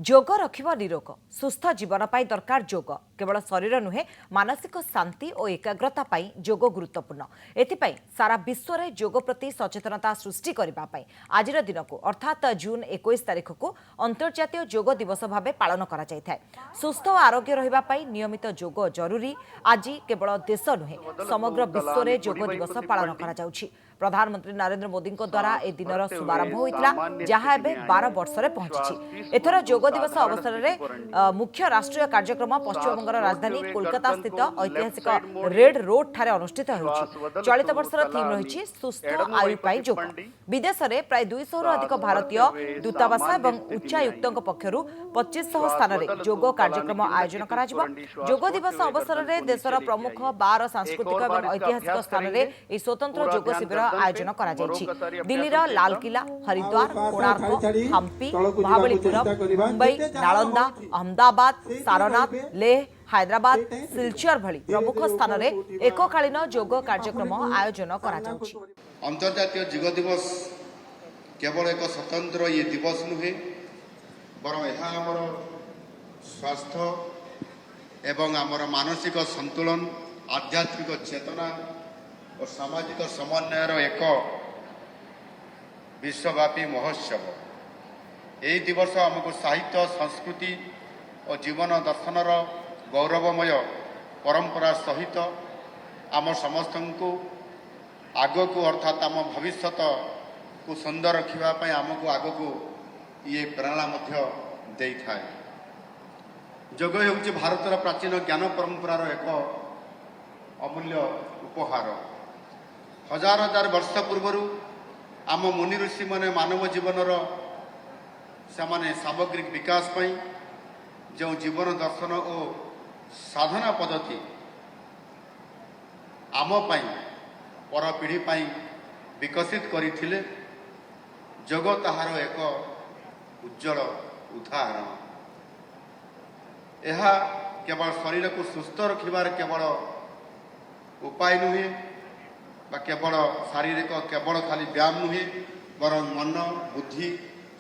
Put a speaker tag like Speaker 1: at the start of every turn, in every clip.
Speaker 1: जोग रखिबा निरोग सुस्थ जीवन पाई दरकार जोग केवल शरीर नुहे मानसिक शांति और एकाग्रता पाई जोग गुरुत्वपूर्ण एथिपाई सारा विश्व में जोग प्रति सचेतनता सृष्टि करबा पाई आजिर दिन को अर्थात जून 21 तारिख को अंतर्जातीय जोग दिवस भाव पालन करा जाय थाए। सुस्थ और आरोग्य रहिबा पाई नियमित जोग जरूरी। आज केवल देश नुहे समग्र विश्व में जोग दिवस पालन करा जाउछि। प्रधानमंत्री नरेंद्र मोदी द्वारा ए दिनर शुभारंभ होइतिला जहां एबे 12 वर्ष रे पहुंची। एथर जोग दिवस अवसर में मुख्य राष्ट्रीय कार्यक्रम पश्चिमबंगर राजधानी कोलकाता स्थित ऐतिहासिक रेड रोड ठारे अनुष्ठित होउछि। चलित वर्षर थीम रहिछि सुस्थ आयु पाई जोग। विदेश में प्राय 200 अधिक भारतीय दूतावास और उच्चायुक्तों पक्षरु 2500 स्थान में जोग कार्यक्रम आयोजन करा जिवो। जोग दिवस अवसर में देशर प्रमुख 12 सांस्कृतिक और ऐतिहासिक स्थान में स्वतंत्र जोग शिविर आयोजन करा जायछि। दिल्लीर लालकिला, हरिद्वार, कोणार्क, हम्पी, महाबलीपुरम, मुंबई, नालंदा, अहमदाबाद, सारनाथ, लेह, हैदराबाद, सिलचर भली प्रमुख स्थान में एककालीन जोग कार्यक्रम आयोजन करा जाउछि।
Speaker 2: अंतर्जातीय जोग दिवस केवल एक स्वतंत्र ये दिवस नुहे बरं यह आमर स्वास्थ्य एवं आमर मानसिक संतुलन, आध्यात्मिक चेतना और सामाजिक समन्वयर एक विश्वव्यापी महोत्सव। यही दिवस आमको साहित्य, संस्कृति और जीवन दर्शनर गौरवमय परंपरा सहित आम समस्त को आग को अर्थात आम भविष्य को सुंदर रखापी आमको आग को ये प्रेरणा दे था। जोग हूँ भारतर प्राचीन ज्ञान परंपरार एक अमूल्य उपहार। हजार हजार वर्ष पूर्वर आम मुनि ऋषि माने मानव जीवनर से सामग्रिक विकास पाई जो जीवन दर्शन और साधना पद्धति आम पाई पर पीढ़ी पाई विकसित करथिले। जोग ताहार एक उज्जवल उदाहरण। यह केवल शरीर को सुस्थ रखिबार केवल उपाय नुहे बा केवल शारीरिक केवल खाली व्यायाम नुहे बरं मन, बुद्धि,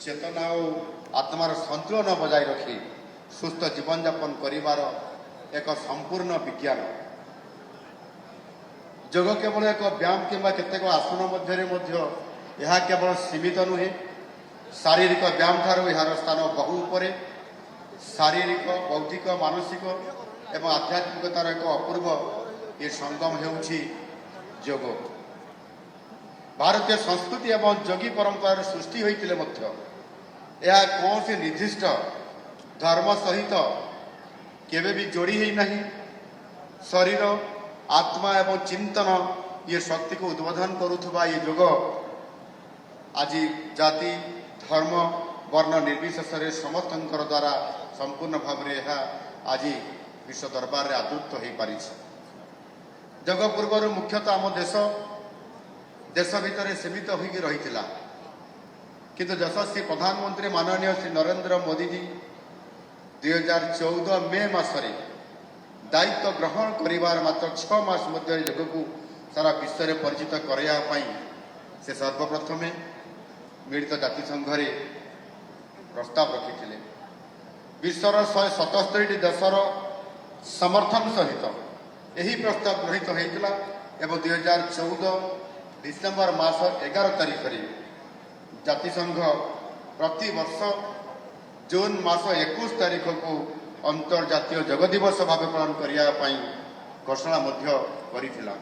Speaker 2: चेतना और आत्मार संतुलन बजाय रखी सुस्थ जीवन यापन करिवार एक संपूर्ण विज्ञान। जोग केवल एक व्यायाम किंवा केतेक आसन मध्य यह केवल सीमित नुहे। शारीरिक व्यायाम ठारू यार स्थान बहु उपरे। शारीरिक, बौद्धिक, मानसिक एवं आध्यात्मिकतार एक अपूर्व ये संगम हेउछि जोग। भारतीय संस्कृति एवं जोगी परंपरार सृष्टि होइतिले मध्य यह कौन से निर्दिष्ट धर्म सहित केवे भी जोड़ी ही नहीं। शरीर, आत्मा एवं चिंतन ये शक्ति को उद्बोधन करुथुबा ये जोग आज जाति, धर्म, वर्ण निर्विशेष समस्तंकर द्वारा संपूर्ण भाव में यह आज विश्व दरबार में आदृत हो पारि। जोग पूर्व मुख्यतः आम देश भितर सीमित होगी रही किंतु यशस्वी प्रधानमंत्री माननीय श्री नरेंद्र मोदी जी 2014 मे मासरे दायित्व ग्रहण करिवार मात्र 6 मास मध्य जोग को सारा विश्व में परिचित कराई से सर्वप्रथमे मिलित जातिसंघ प्रस्ताव रखी। विश्वर 177 देशर समर्थन सहित यही प्रस्ताव गृहीत होता एवं 2014 डिसेम्बर मास 11 तारिख जातिसंघ प्रति वर्ष जून मास 21 तारिख को अंतर्जातीय जोग दिवस भाव पालन करने घोषणा करथिला।